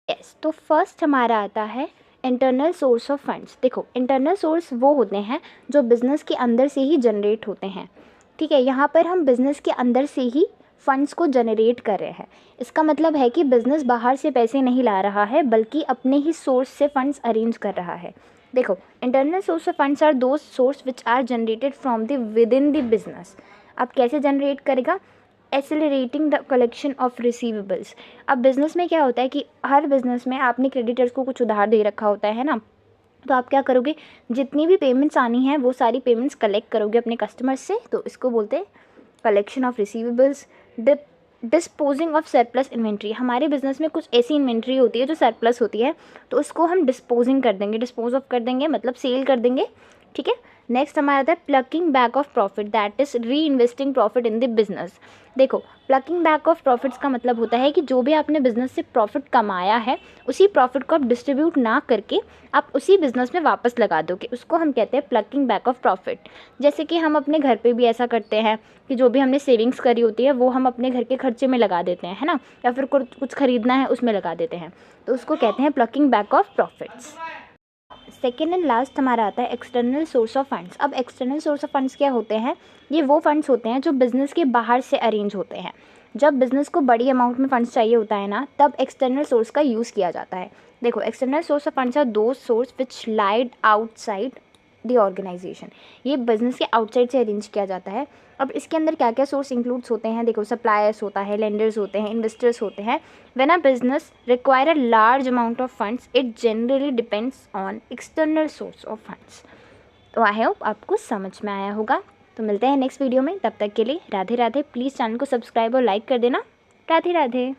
Yes, तो first हमारा आता है इंटरनल सोर्स ऑफ फंड्स। देखो, इंटरनल सोर्स वो होते हैं जो बिज़नेस के अंदर से ही जनरेट होते हैं। ठीक है, यहाँ पर हम बिज़नेस के अंदर से ही फंड्स को जनरेट कर रहे हैं। इसका मतलब है कि बिज़नेस बाहर से पैसे नहीं ला रहा है, बल्कि अपने ही सोर्स से फंड्स अरेंज कर रहा है। देखो, internal source of funds are those source which are generated from the within the business. अब कैसे जनरेट करेगा? Accelerating the collection of receivables. अब बिज़नेस में क्या होता है कि हर बिज़नेस में आपने क्रेडिटर्स को कुछ उधार दे रखा होता है ना, तो आप क्या करोगे, जितनी भी पेमेंट्स आनी है वो सारी पेमेंट्स कलेक्ट करोगे अपने कस्टमर्स से, तो इसको बोलते हैं collection of receivables. Disposing of surplus inventory. हमारे बिज़नेस में कुछ ऐसी इन्वेंट्री होती है जो सरप्लस होती है, तो उसको हम डिस्पोजिंग कर देंगे, डिस्पोज ऑफ कर देंगे मतलब सेल कर देंगे। ठीक है, नेक्स्ट हमारा आता है plucking back of profit, that is री investing profit in the business. देखो, प्लकिंग बैक ऑफ प्रॉफिट्स का मतलब होता है कि जो भी आपने बिजनेस से प्रॉफिट कमाया है, उसी प्रॉफिट को आप डिस्ट्रीब्यूट ना करके आप उसी बिजनेस में वापस लगा दोगे, उसको हम कहते हैं प्लकिंग बैक ऑफ प्रॉफिट। जैसे कि हम अपने घर पे भी ऐसा करते हैं कि जो भी हमने सेविंग्स करी होती है वो हम अपने घर के खर्चे में लगा देते हैं, है ना, या फिर कुछ खरीदना है उसमें लगा देते हैं, तो उसको कहते हैं plucking back of profits. Second and last हमारा आता है एक्सटर्नल सोर्स ऑफ फंड्स। अब एक्सटर्नल सोर्स ऑफ फंड्स क्या होते हैं? ये वो फंड्स होते हैं जो बिज़नेस के बाहर से अरेंज होते हैं। जब बिज़नेस को बड़ी अमाउंट में फंड्स चाहिए होता है ना, तब एक्सटर्नल सोर्स का यूज़ किया जाता है। देखो, external source of funds are those source which lied outside the organisation. ये बिज़नेस के आउटसाइड से अरेंज किया जाता है। अब इसके अंदर क्या क्या सोर्स इंक्लूड्स होते हैं? देखो, सप्लायर्स होता है, लेंडर्स होते हैं, इन्वेस्टर्स होते हैं। When a business require a large amount of funds, it generally depends on external source of funds. तो आई होप आपको समझ में आया होगा। तो मिलते हैं नेक्स्ट वीडियो में, तब तक के लिए राधे राधे। प्लीज़ चैनल को सब्सक्राइब और लाइक कर देना। राधे राधे।